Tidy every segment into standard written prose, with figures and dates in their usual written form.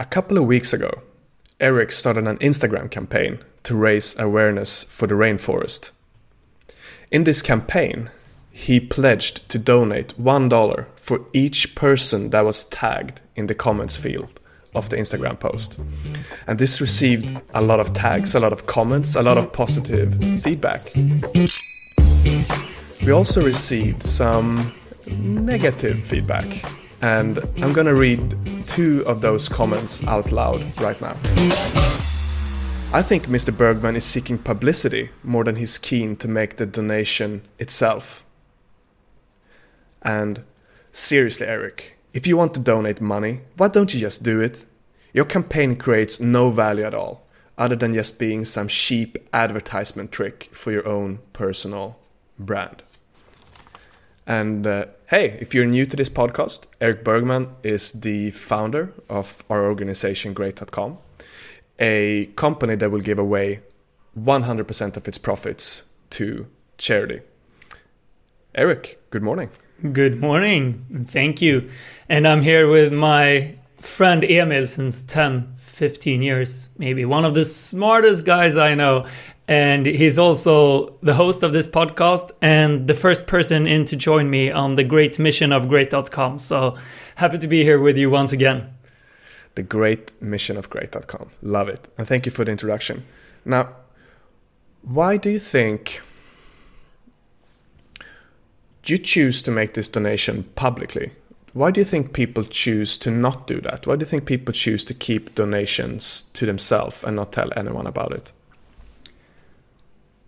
A couple of weeks ago, Eric started an Instagram campaign to raise awareness for the rainforest. In this campaign, he pledged to donate $1 for each person that was tagged in the comments field of the Instagram post. And this received a lot of tags, a lot of comments, a lot of positive feedback. We also received some negative feedback, and I'm gonna read 2 of those comments out loud right now. I think Mr. Bergman is seeking publicity more than he's keen to make the donation itself. And seriously, Eric, if you want to donate money, why don't you just do it? Your campaign creates no value at all, other than just being some cheap advertisement trick for your own personal brand. And hey, if you're new to this podcast, Eric Bergman is the founder of our organization Great.com, a company that will give away 100% of its profits to charity. Eric, good morning. Good morning. Thank you. And I'm here with my friend Emil since 10, 15 years, maybe one of the smartest guys I know. And he's also the host of this podcast and the first person in to join me on the great mission of Great.com. So happy to be here with you once again. The great mission of Great.com. Love it. And thank you for the introduction. Now, why do you think you choose to make this donation publicly? Why do you think people choose to not do that? Why do you think people choose to keep donations to themselves and not tell anyone about it?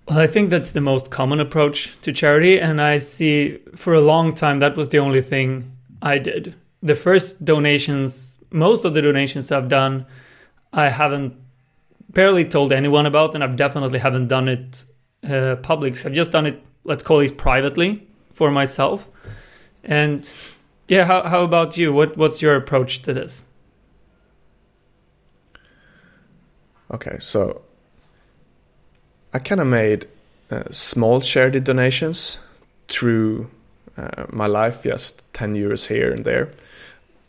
Well, I think that's the most common approach to charity. And I see for a long time that was the only thing I did. The first donations, most of the donations I've done, I haven't barely told anyone about, and I've definitely haven't done it public. So I've just done it, let's call it privately for myself. And yeah, how about you? What's your approach to this? Okay, so I kind of made small charity donations through my life, just 10 euros here and there.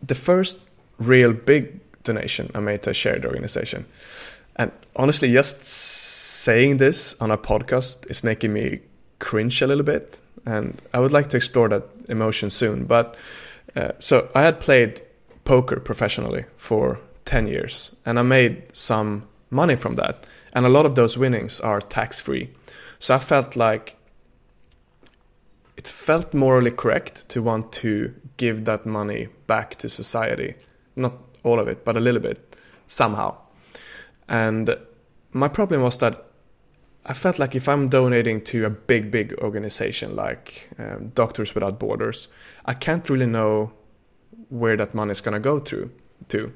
The first real big donation I made to a charity organization. And honestly, just saying this on a podcast is making me cringe a little bit. And I would like to explore that emotion soon. But so I had played poker professionally for 10 years, and I made some money from that. And a lot of those winnings are tax-free. So I felt like it felt morally correct to want to give that money back to society. Not all of it, but a little bit, somehow. And my problem was that I felt like if I'm donating to a big organization like Doctors Without Borders, I can't really know where that money is going to go to.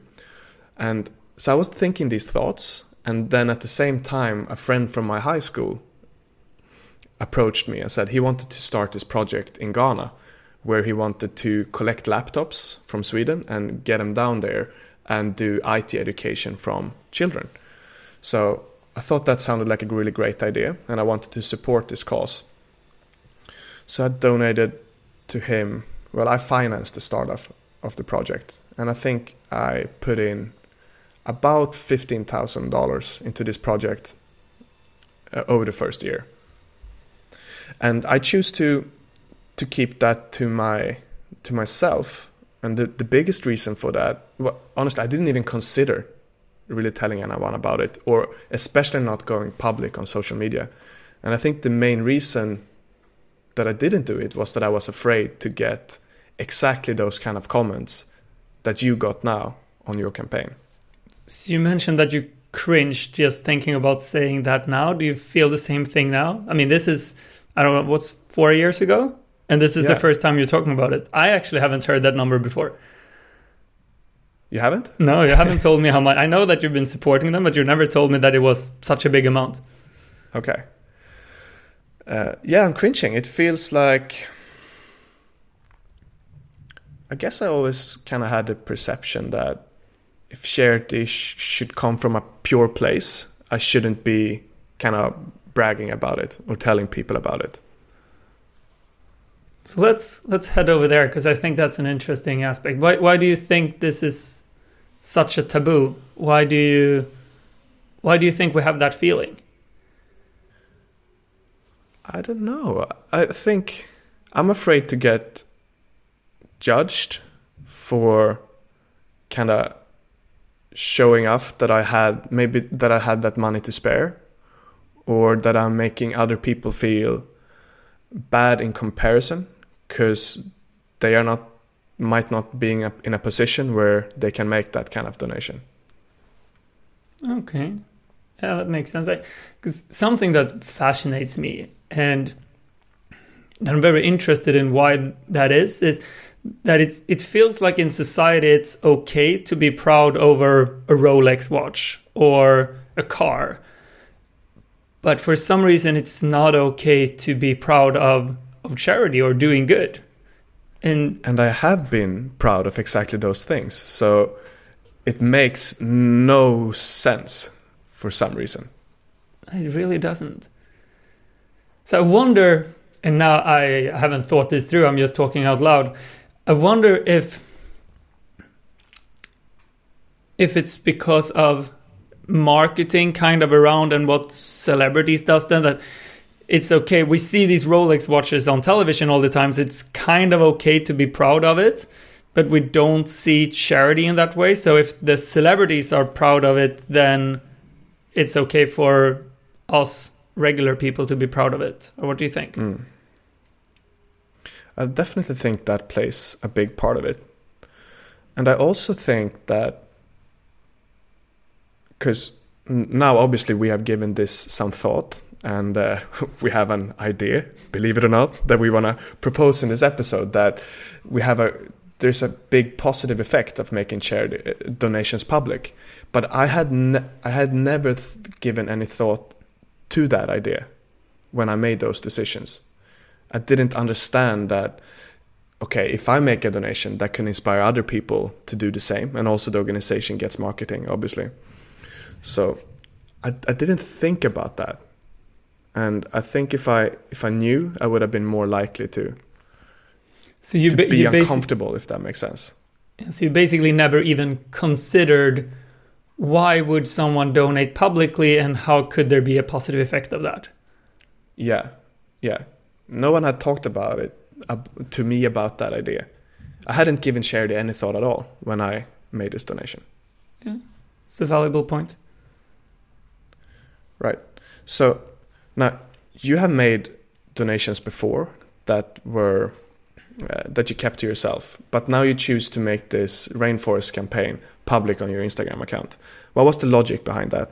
And so I was thinking these thoughts. And then at the same time, a friend from my high school approached me and said he wanted to start this project in Ghana, where he wanted to collect laptops from Sweden and get them down there and do IT education from children. So I thought that sounded like a really great idea, and I wanted to support this cause. So I donated to him. Well, I financed the startup of the project, and I think I put in about $15,000 into this project over the first year. And I choose to keep that to myself. And the biggest reason for that, well, honestly, I didn't even consider really telling anyone about it, or especially not going public on social media. And I think the main reason that I didn't do it was that I was afraid to get exactly those kind of comments that you got now on your campaign. So you mentioned that you cringed just thinking about saying that now. Do you feel the same thing now? I mean, this is, I don't know, what's 4 years ago? And this is the first time you're talking about it. I actually haven't heard that number before. You haven't? No, you haven't told me how much. I know that you've been supporting them, but you never told me that it was such a big amount. Okay. Yeah, I'm cringing. It feels like, I guess I always kind of had the perception that if charity should come from a pure place, I shouldn't be kind of bragging about it or telling people about it. So let's head over there, because I think that's an interesting aspect. Why do you think this is such a taboo? Why do you think we have that feeling? I don't know. I think I'm afraid to get judged for kind of showing off that I had that money to spare, or that I'm making other people feel bad in comparison because they might not be in a position where they can make that kind of donation. Okay. Yeah, that makes sense. Because something that fascinates me and that I'm very interested in why that is that it feels like in society it's okay to be proud over a Rolex watch or a car. But for some reason it's not okay to be proud of charity or doing good. And I have been proud of exactly those things. So it makes no sense for some reason. It really doesn't. So I wonder, and now I haven't thought this through, I'm just talking out loud. I wonder if it's because of marketing kind of around and what celebrities does then, that it's okay. We see these Rolex watches on television all the time, so it's kind of okay to be proud of it, but we don't see charity in that way. So if the celebrities are proud of it, then it's okay for us regular people to be proud of it. Or what do you think? I definitely think that plays a big part of it. And I also think that, because now obviously we have given this some thought, and we have an idea, believe it or not, that we want to propose in this episode, that there's a big positive effect of making charity donations public. But I had never given any thought to that idea when I made those decisions. I didn't understand that, okay, if I make a donation, that can inspire other people to do the same, and also the organization gets marketing, obviously. So I didn't think about that. And I think if I knew, I would have been more likely to be uncomfortable, if that makes sense. So you basically never even considered why would someone donate publicly and how could there be a positive effect of that? Yeah. No one had talked about it to me about that idea. I hadn't given charity any thought at all when I made this donation. Yeah, it's a valuable point. Right. So now you have made donations before that were that you kept to yourself, but now you choose to make this rainforest campaign public on your Instagram account. What was the logic behind that?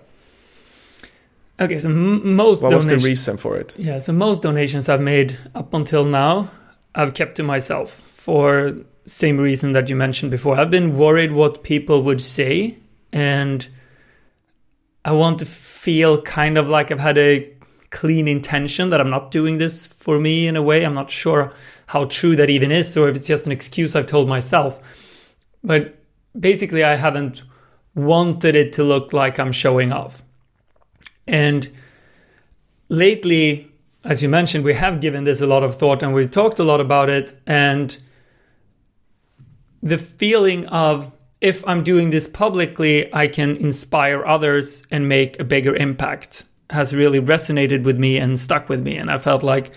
Okay, so what was the reason for it? Yeah, so most donations I've made up until now, I've kept to myself for same reason that you mentioned before. I've been worried what people would say, and I want to feel kind of like I've had a clean intention that I'm not doing this for me in a way. I'm not sure how true that even is, or if it's just an excuse I've told myself. But basically, I haven't wanted it to look like I'm showing off. And lately, as you mentioned, we have given this a lot of thought and we've talked a lot about it. And the feeling of, if I'm doing this publicly, I can inspire others and make a bigger impact has really resonated with me and stuck with me. And I felt like,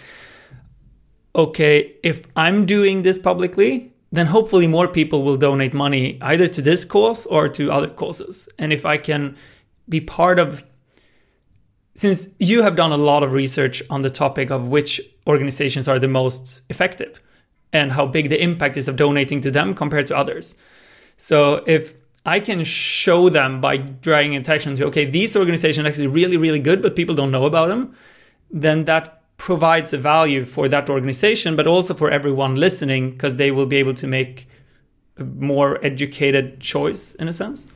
okay, if I'm doing this publicly, then hopefully more people will donate money either to this cause or to other causes. And if I can be part of, since you have done a lot of research on the topic of which organizations are the most effective and how big the impact is of donating to them compared to others. So if I can show them by drawing attention to, okay, these organizations are actually really, really good, but people don't know about them, then that provides a value for that organization, but also for everyone listening, because they will be able to make a more educated choice in a sense.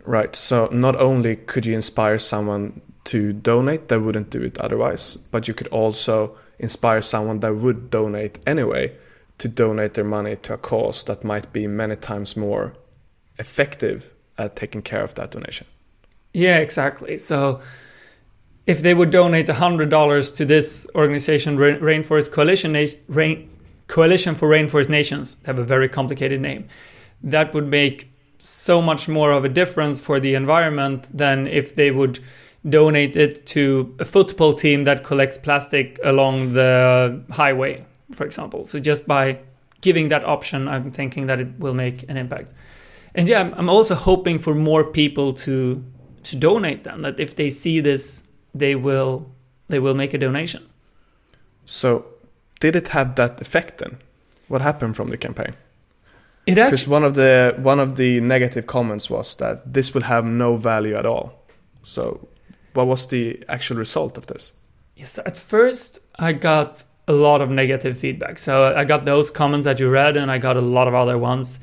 Right. So not only could you inspire someone to donate that wouldn't do it otherwise, but you could also inspire someone that would donate anyway to donate their money to a cause that might be many times more effective at taking care of that donation. Yeah, exactly. So if they would donate $100 to this organization, Rainforest Coalition for Rainforest Nations, they have a very complicated name, that would make so much more of a difference for the environment than if they would donate it to a football team that collects plastic along the highway, for example. So just by giving that option, I'm thinking that it will make an impact. And yeah, I'm also hoping for more people to donate then, that if they see this, they will make a donation. So did it have that effect then? What happened from the campaign? Because one of the negative comments was that this will have no value at all. So what was the actual result of this? Yes, at first I got a lot of negative feedback. So I got those comments that you read, and I got a lot of other ones.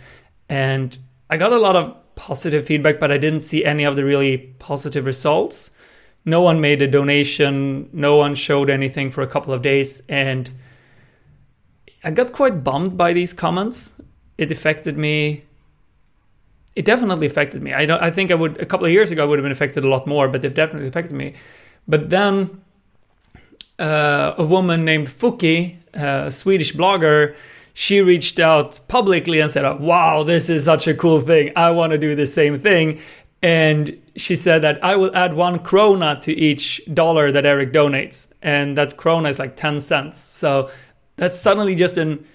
And I got a lot of positive feedback, but I didn't see any of the really positive results. No one made a donation. No one showed anything for a couple of days. And I got quite bummed by these comments. It affected me. It definitely affected me. I think a couple of years ago, I would have been affected a lot more, but it definitely affected me. But then a woman named Fuki, a Swedish blogger, she reached out publicly and said, "Oh, wow, this is such a cool thing. I want to do the same thing." And she said that I will add 1 krona to each dollar that Eric donates. And that krona is like 10 cents. So that's suddenly just an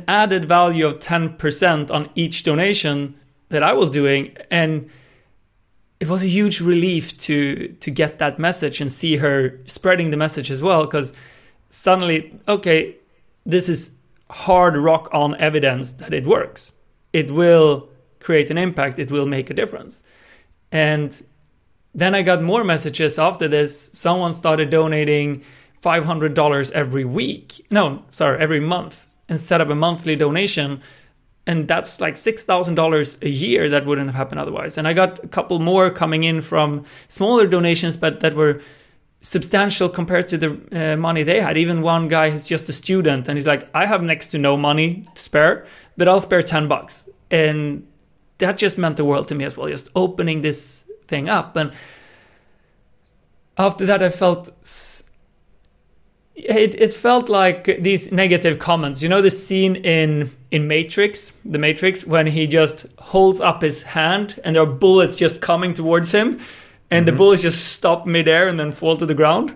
added value of 10% on each donation that I was doing. And it was a huge relief to get that message and see her spreading the message as well. Because suddenly, okay, this is hard rock on evidence that it works. It will create an impact. It will make a difference. And then I got more messages after this. Someone started donating $500 every month, and set up a monthly donation. And that's like $6,000 a year that wouldn't have happened otherwise. And I got a couple more coming in from smaller donations, but that were substantial compared to the money they had. Even one guy who's just a student, and he's like, I have next to no money to spare, but I'll spare $10. And that just meant the world to me as well, just opening this thing up. And after that, I felt it felt like these negative comments. You know the scene in The Matrix, when he just holds up his hand and there are bullets just coming towards him, and the bullets just stop midair and then fall to the ground?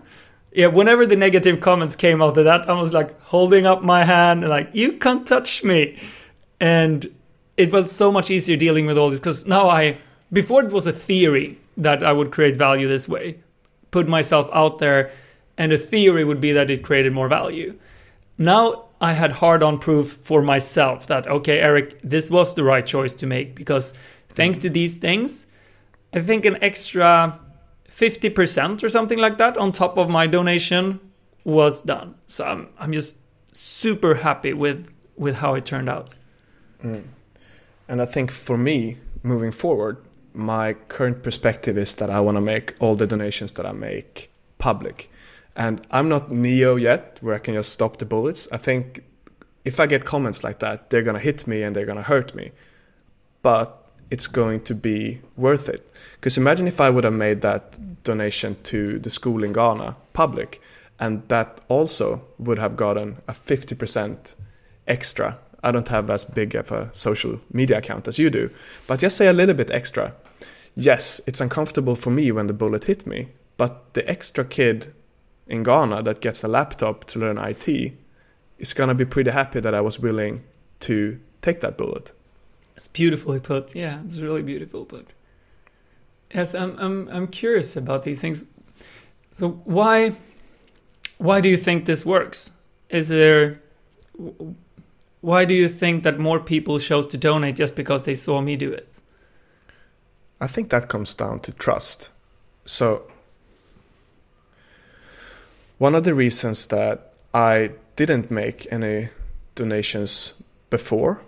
Yeah, whenever the negative comments came after that, I was like holding up my hand and like, you can't touch me. And it was so much easier dealing with all this, because now before it was a theory that I would create value this way, put myself out there, and the theory would be that it created more value. Now I had hard-on proof for myself that, okay, Eric, this was the right choice to make, because thanks to these things, I think an extra 50% or something like that on top of my donation was done. So I'm just super happy with how it turned out. And I think for me, moving forward, my current perspective is that I want to make all the donations that I make public. And I'm not Neo yet, where I can just stop the bullets. I think if I get comments like that, they're going to hit me and they're going to hurt me. But it's going to be worth it. Because imagine if I would have made that donation to the school in Ghana public, and that also would have gotten a 50% extra. I don't have as big of a social media account as you do, but just say a little bit extra. Yes, it's uncomfortable for me when the bullet hit me, but the extra kid in Ghana that gets a laptop to learn IT is going to be pretty happy that I was willing to take that bullet. It's beautifully put. Yeah, it's really beautiful put. Yes, I'm curious about these things. So why do you think this works? Why do you think that more people chose to donate just because they saw me do it? I think that comes down to trust. So one of the reasons that I didn't make any donations before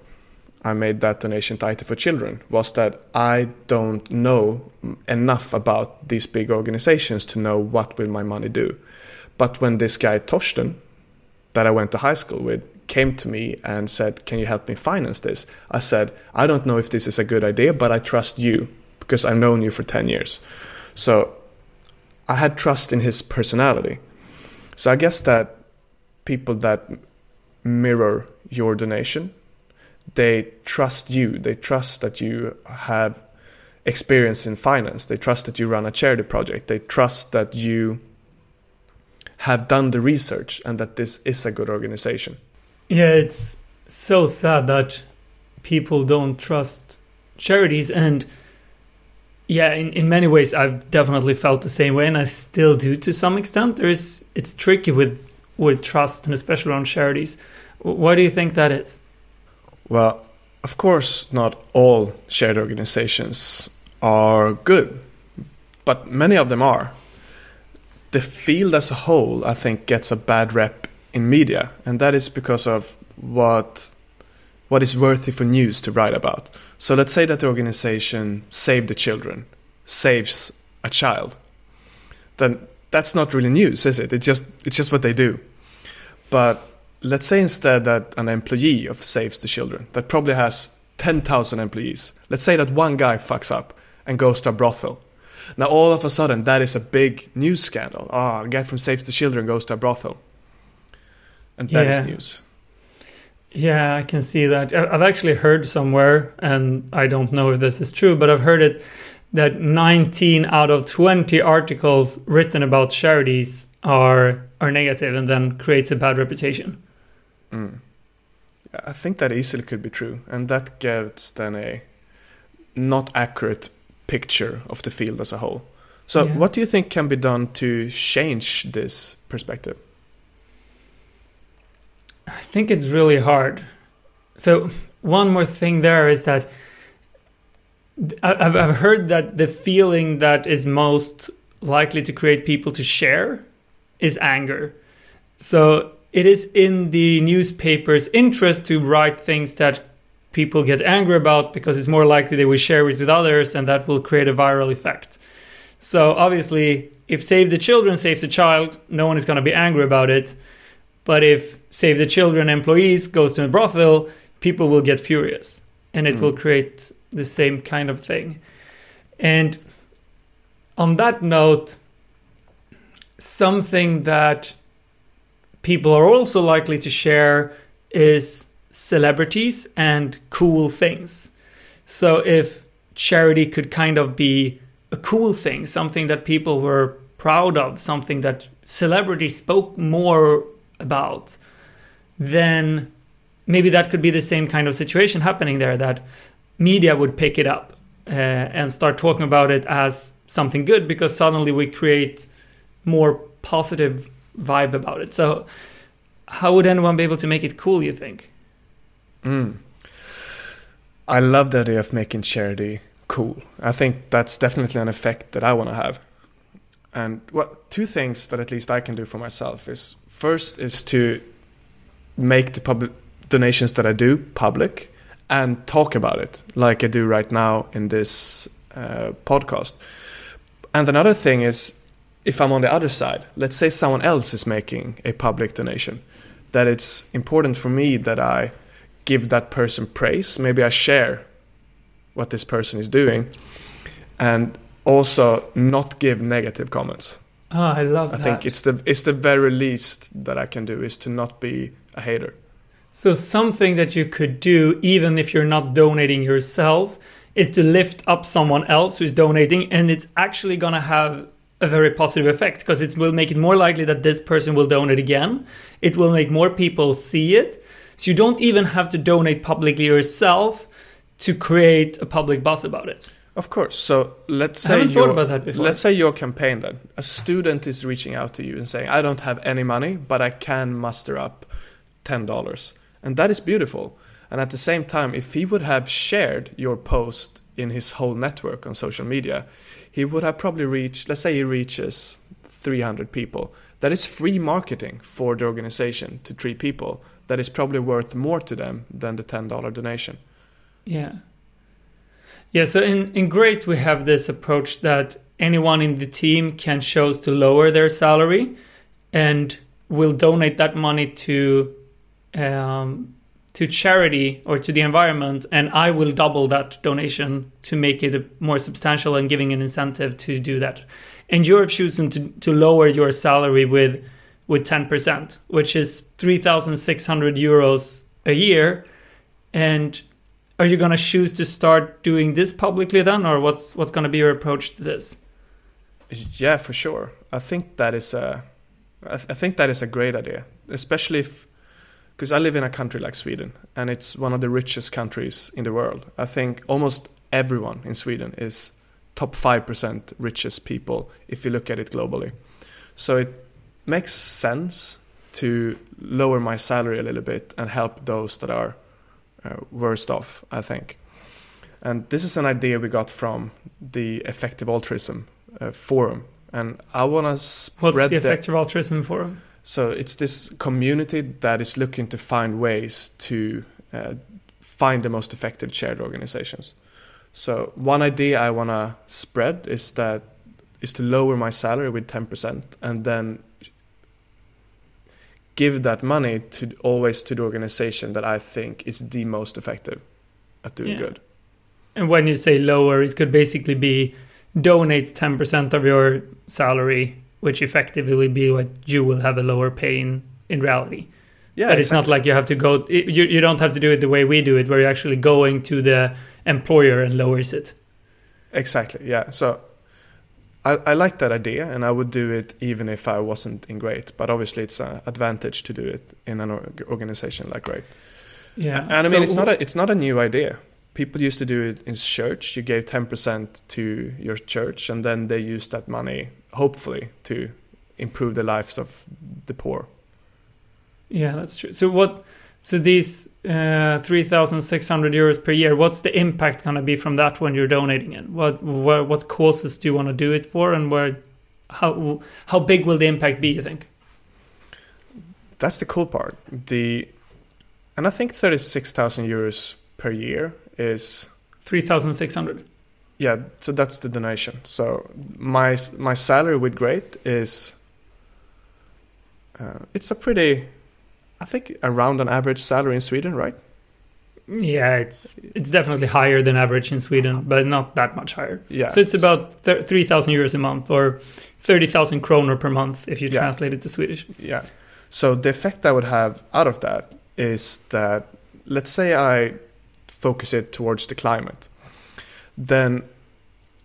I made that donation to IT for Children was that I don't know enough about these big organizations to know what will my money do. But when this guy Torsten, that I went to high school with, came to me and said, can you help me finance this? I said, I don't know if this is a good idea, but I trust you because I've known you for 10 years. So I had trust in his personality. So I guess that people that mirror your donation, they trust you. They trust that you have experience in finance. They trust that you run a charity project. They trust that you have done the research and that this is a good organization. Yeah, it's so sad that people don't trust charities. And yeah, in many ways, I've definitely felt the same way, and I still do to some extent. It's tricky with trust, and especially around charities. Why do you think that is? Well, of course, not all charity organizations are good, but many of them are. The field as a whole, I think, gets a bad rep in media, and that is because of what is worthy for news to write about. So let's say that the organization Save the Children saves a child. Then that's not really news, is it? It's just what they do. But let's say instead that an employee of Saves the Children that probably has 10,000 employees, let's say that one guy fucks up and goes to a brothel. Now all of a sudden that is a big news scandal. A guy from Saves the Children goes to a brothel. And that is news. Yeah, I can see that. I've actually heard somewhere, and I don't know if this is true, but I've heard it that 19 out of 20 articles written about charities are negative and then creates a bad reputation. I think that easily could be true, and that gives then a not accurate picture of the field as a whole. So what do you think can be done to change this perspective? I think it's really hard. So one more thing there is that I've heard that the feeling that is most likely to create people to share is anger. So it is in the newspaper's interest to write things that people get angry about because it's more likely they will share it with others, and that will create a viral effect. So obviously, if Save the Children saves a child, no one is going to be angry about it. But if Save the Children employees goes to a brothel, people will get furious, and it will create the same kind of thing. And on that note, something that people are also likely to share is celebrities and cool things. So if charity could kind of be a cool thing, something that people were proud of, something that celebrities spoke more about, then maybe that could be the same kind of situation happening there, that media would pick it up and start talking about it as something good, because suddenly we create more positive vibe about it. So how would anyone be able to make it cool, you think? I love the idea of making charity cool. I think that's definitely an effect that I want to have. And two things that at least I can do for myself is, first is to make the public donations that I do public and talk about it like I do right now in this podcast. And another thing is, if I'm on the other side, let's say someone else is making a public donation, that it's important for me that I give that person praise. Maybe I share what this person is doing, and also not give negative comments. Oh, I love that. I think it's the very least that I can do, is to not be a hater. So something that you could do, even if you're not donating yourself, is to lift up someone else who's donating, and it's actually going to have a very positive effect, because it will make it more likely that this person will donate again. It will make more people see it. So you don't even have to donate publicly yourself to create a public buzz about it. Of course. So let's say I haven't thought about that before. Let's say your campaign then. A student is reaching out to you and saying, I don't have any money, but I can muster up $10. And that is beautiful. And at the same time, if he would have shared your post in his whole network on social media, he would have probably reached, let's say he reaches 300 people. That is free marketing for the organization to 3 people. That is probably worth more to them than the $10 donation. Yeah. Yeah, so in Great, we have this approach that anyone in the team can choose to lower their salary and will donate that money to charity or to the environment, and I will double that donation to make it more substantial and giving an incentive to do that. And you're choosing to lower your salary with 10%, which is 3,600 euros a year. And are you going to choose to start doing this publicly then, or what's going to be your approach to this? Yeah, for sure. I think that is a great idea, especially because I live in a country like Sweden, and it's one of the richest countries in the world. I think almost everyone in Sweden is top 5% richest people if you look at it globally. So it makes sense to lower my salary a little bit and help those that are worst off, I think. And this is an idea we got from the Effective Altruism forum. And I want to spread What's the Effective Altruism forum? So it's this community that is looking to find ways to find the most effective charity organizations. So one idea I want to spread is to lower my salary with 10% and then give that money always to the organization that I think is the most effective at doing good. And when you say lower, it could basically be donate 10% of your salary, which effectively be what you will have a lower pay in reality. Yeah, but it's not like you have to go, you don't have to do it the way we do it, where you're actually going to the employer and lowers it. Exactly, yeah. So I like that idea, and I would do it even if I wasn't in Great. But obviously, it's an advantage to do it in an organization like Great. Yeah, and I mean, it's not a new idea. People used to do it in church. You gave 10% to your church, and then they used that money, hopefully, to improve the lives of the poor. Yeah, that's true. So these 3,600 euros per year, what's the impact going to be from that when you're donating it? What causes do you want to do it for, and how big will the impact be, you think? That's the cool part. And I think 36,000 euros per year is 3,600. Yeah, so that's the donation. So my salary with Great is it's a pretty, I think, around an average salary in Sweden, right? Yeah, it's definitely higher than average in Sweden, but not that much higher. Yeah. So it's about 3,000 euros a month, or 30,000 kronor per month if you translate it to Swedish. Yeah. So the effect I would have out of that is that, let's say I focus it towards the climate, then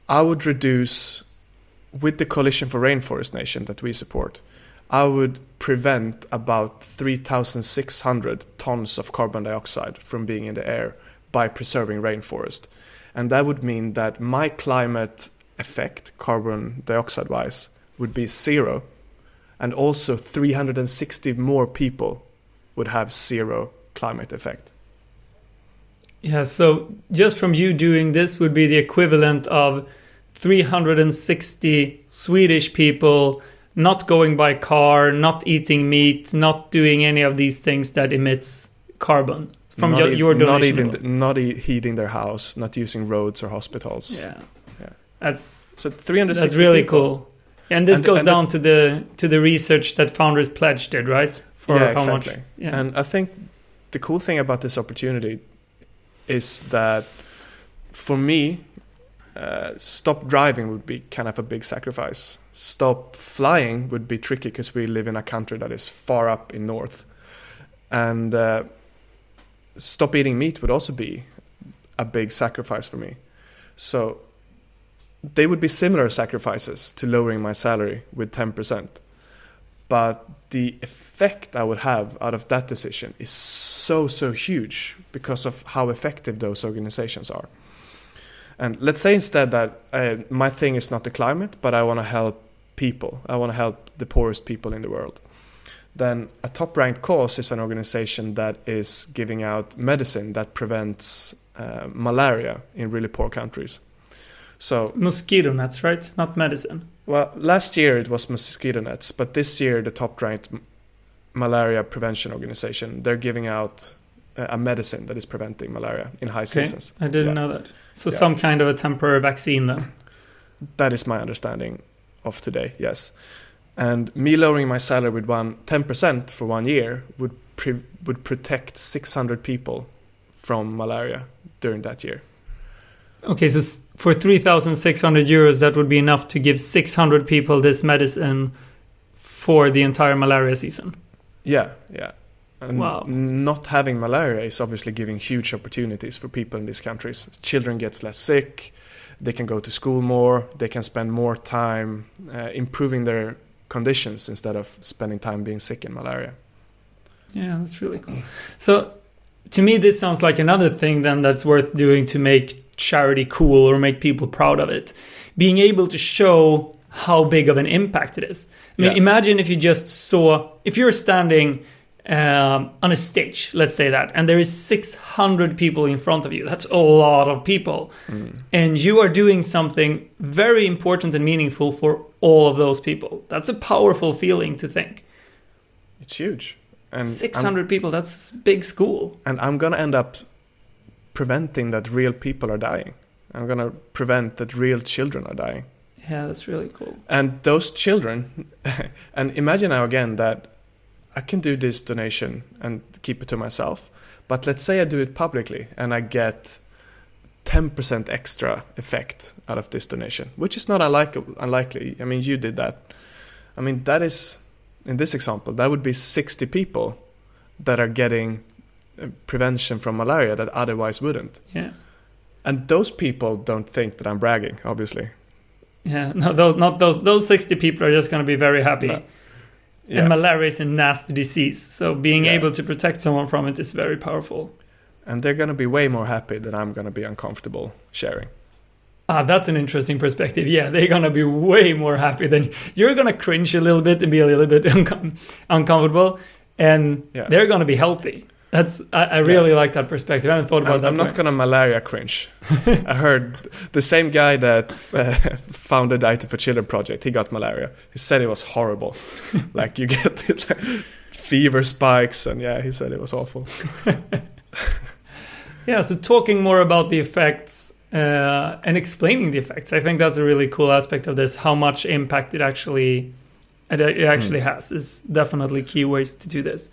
I would reduce, with the Coalition for Rainforest Nation that we support, I would prevent about 3,600 tons of carbon dioxide from being in the air by preserving rainforest. And that would mean that my climate effect, carbon dioxide wise, would be 0. And also 360 more people would have 0 climate effect. Yeah, so just from you doing this would be the equivalent of 360 Swedish people not going by car, not eating meat, not doing any of these things that emits carbon from your donation. Not heating their house, not using roads or hospitals. Yeah. That's 360. That's really people. cool. And this goes down to the research that Founders Pledge did, right? For how exactly. Much? Yeah. And I think the cool thing about this opportunity is that for me, stop driving would be kind of a big sacrifice. Stop flying would be tricky because we live in a country that is far up in north. And stop eating meat would also be a big sacrifice for me. So they would be similar sacrifices to lowering my salary with 10%. But the effect I would have out of that decision is so huge because of how effective those organizations are. And let's say instead that my thing is not the climate, but I want to help people. I want to help the poorest people in the world. Then a top-ranked cause is an organization that is giving out medicine that prevents malaria in really poor countries. So mosquito nets, right? Not medicine. Well, last year it was mosquito nets, but this year the top-ranked malaria prevention organization, they're giving out a medicine that is preventing malaria in high seasons. I didn't know that. So some kind of a temporary vaccine then? That is my understanding of today, yes. And me lowering my salary with 10% for 1 year would protect 600 people from malaria during that year. Okay, so for 3,600 euros, that would be enough to give 600 people this medicine for the entire malaria season. Yeah. And Wow. not having malaria is obviously giving huge opportunities for people in these countries. Children get less sick, they can go to school more, they can spend more time improving their conditions instead of spending time being sick in malaria. Yeah, that's really cool. So to me, this sounds like another thing then that's worth doing to make charity cool or make people proud of it. Being able to show how big of an impact it is. I mean, imagine if you just saw, if you're standing on a stage, let's say that, and there is 600 people in front of you. That's a lot of people. And you are doing something very important and meaningful for all of those people. That's a powerful feeling to think. It's huge. And 600 people, that's a big school. And I'm going to end up preventing that real people are dying. I'm going to prevent that real children are dying. Yeah, that's really cool. And those children, and imagine now again that I can do this donation and keep it to myself. But let's say I do it publicly and I get 10% extra effect out of this donation, which is not unlikely. I mean, you did that. I mean, that is, in this example, that would be 60 people that are getting prevention from malaria that otherwise wouldn't. Yeah. And those people don't think that I'm bragging, obviously. Yeah, no, those 60 people are just going to be very happy. No. Yeah. And malaria is a nasty disease, so being able to protect someone from it is very powerful. And they're going to be way more happy than I'm going to be uncomfortable sharing. That's an interesting perspective. Yeah, they're going to be way more happy than you're going to cringe a little bit and be a little bit uncomfortable, and they're going to be healthy. I really like that perspective. I haven't thought about that. I'm not going to malaria cringe. I heard the same guy that founded the IT for Children project, he got malaria. He said it was horrible. Like you get this, fever spikes, and he said it was awful. Yeah, so talking more about the effects and explaining the effects, I think that's a really cool aspect of this. How much impact it actually has is definitely key ways to do this.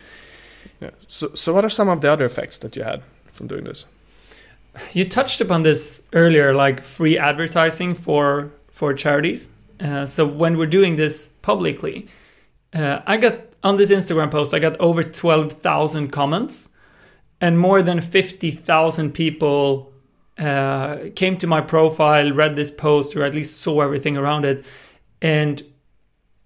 Yeah. So what are some of the other effects that you had from doing this? You touched upon this earlier, like free advertising for charities. So when we're doing this publicly, I got on this Instagram post, I got over 12,000 comments, and more than 50,000 people came to my profile, read this post, or at least saw everything around it. And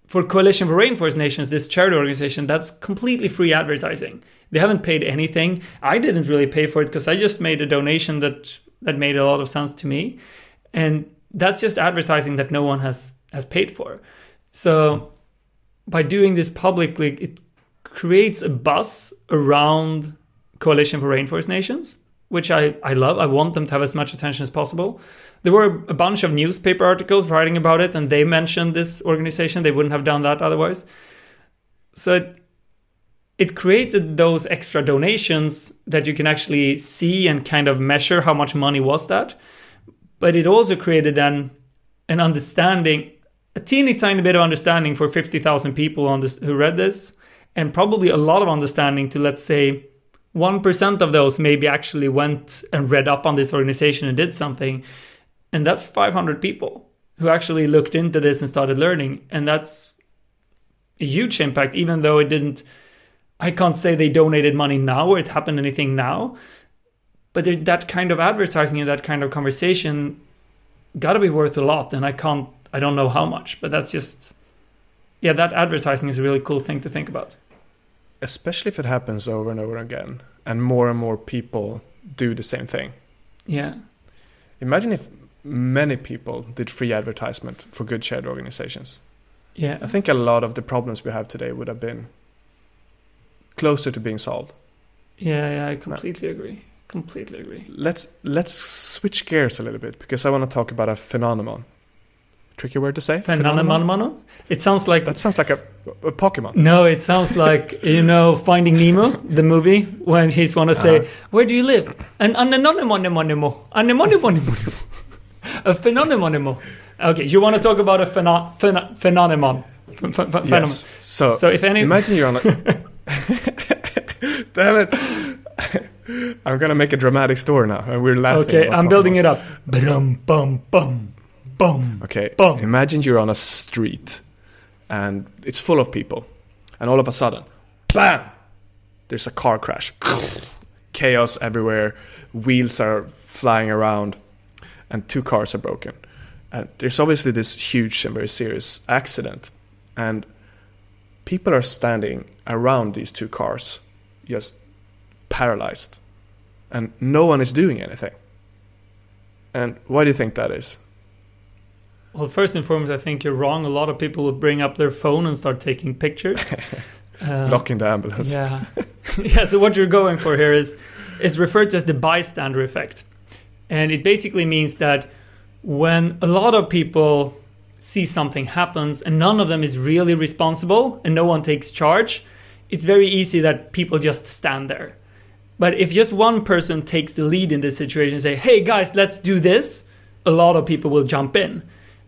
for Coalition for Rainforest Nations, this charity organization, that's completely free advertising. They haven't paid anything. I didn't really pay for it because I just made a donation that made a lot of sense to me. And that's just advertising that no one has paid for. So by doing this publicly, it creates a buzz around Coalition for Rainforest Nations, which I love. I want them to have as much attention as possible. There were a bunch of newspaper articles writing about it, and they mentioned this organization. They wouldn't have done that otherwise. So it created those extra donations that you can actually see and kind of measure how much money was that. But it also created then an understanding, a teeny tiny bit of understanding for 50,000 people on this who read this, and probably a lot of understanding to, let's say, 1% of those maybe actually went and read up on this organization and did something. And that's 500 people who actually looked into this and started learning. And that's a huge impact, even though I can't say they donated money now or it happened anything now. But that kind of advertising and that kind of conversation got to be worth a lot. And I don't know how much, but that's just, that advertising is a really cool thing to think about. Especially if it happens over and over again and more people do the same thing. Yeah. Imagine if many people did free advertisement for good charity organizations. Yeah. I think a lot of the problems we have today would have been closer to being solved. Yeah, I completely agree. Completely agree. Let's switch gears a little bit because I want to talk about a phenomenon. Tricky word to say? Phenomenon? It sounds like... That sounds like a Pokemon. No, it sounds like, Finding Nemo, the movie, when he's want to say, where do you live? An anemonimo. A phenomenon. Okay, you want to talk about a phenomenon. Yes. So if any... Imagine you're on a... Damn it. I'm going to make a dramatic story now, and we're laughing. Okay, I'm building it up. Bum, bum, bum. Boom. Okay, boom. Imagine you're on a street and it's full of people, and all of a sudden, bam! there's a car crash. Chaos everywhere. Wheels are flying around. And 2 cars are broken. There's obviously this huge and very serious accident. And people are standing around these 2 cars, just paralyzed. And no one is doing anything. And why do you think that is? Well, first and foremost, I think you're wrong. A lot of people will bring up their phone and start taking pictures. Blocking the ambulance. Yeah. Yeah, so what you're going for here is referred to as the bystander effect. And it basically means that when a lot of people see something happens and none of them is really responsible and no one takes charge, it's very easy that people just stand there. But if just one person takes the lead in this situation and say, hey guys, let's do this, a lot of people will jump in.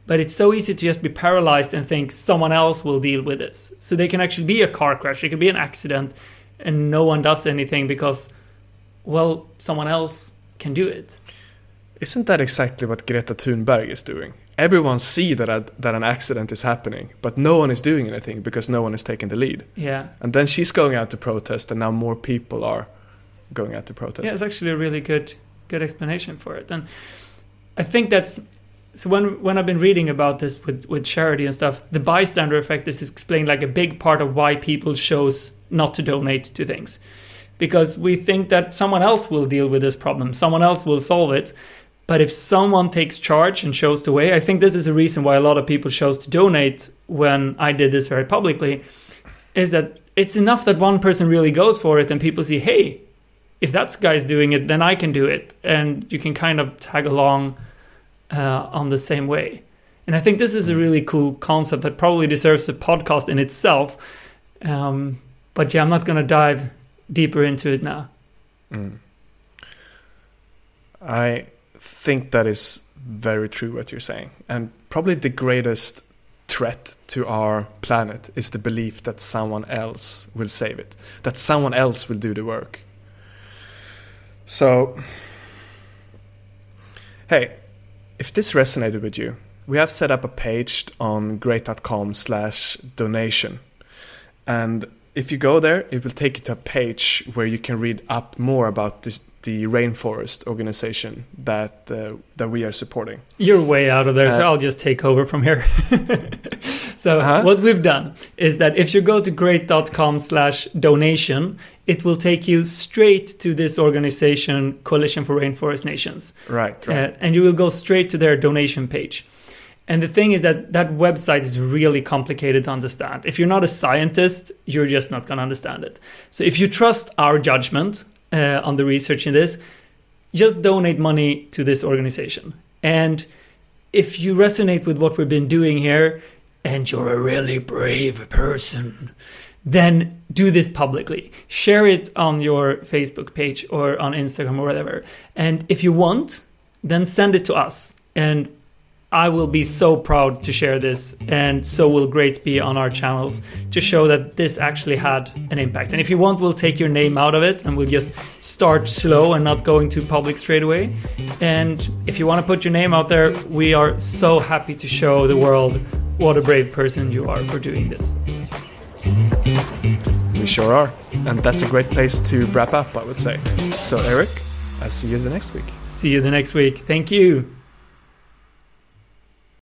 But it's so easy to just be paralyzed and think someone else will deal with this. So there can actually be a car crash, it can be an accident, and no one does anything because, well, someone else can do it. Isn't that exactly what Greta Thunberg is doing? Everyone sees that an accident is happening, but no one is doing anything because no one is taking the lead. Yeah. And then she's going out to protest, and now more people are going out to protest. Yeah, it's actually a really good explanation for it. And I think that's... So when I've been reading about this with charity and stuff, the bystander effect is explained like a big part of why people chose not to donate to things. Because we think that someone else will deal with this problem, someone else will solve it. But if someone takes charge and shows the way, I think this is a reason why a lot of people chose to donate when I did this very publicly, is that it's enough that one person really goes for it and people see, hey, if that guy's doing it, then I can do it. And you can kind of tag along on the same way. And I think this is a really cool concept that probably deserves a podcast in itself. But yeah, I'm not going to dive deeper into it now. I think that is very true what you're saying. And probably the greatest threat to our planet is the belief that someone else will save it, that someone else will do the work. So, hey, if this resonated with you, we have set up a page on great.com/donation. And if you go there, it will take you to a page where you can read up more about the rainforest organization that we are supporting. You're way out of there, so I'll just take over from here. So what we've done is that if you go to great.com/donation, it will take you straight to this organization, Coalition for Rainforest Nations. Right. And you will go straight to their donation page. And the thing is that website is really complicated to understand. If you're not a scientist, you're just not going to understand it. So if you trust our judgment on the research in this, just donate money to this organization. And if you resonate with what we've been doing here, and you're a really brave person, then do this publicly. Share it on your Facebook page or on Instagram or whatever. And if you want, then send it to us. And I will be so proud to share this, and so will Great be on our channels to show that this actually had an impact. And if you want, we'll take your name out of it and we'll just start slow and not going too public straight away. And if you want to put your name out there, we are so happy to show the world what a brave person you are for doing this. We sure are. And that's a great place to wrap up, I would say. So Eric, I'll see you the next week. See you the next week. Thank you.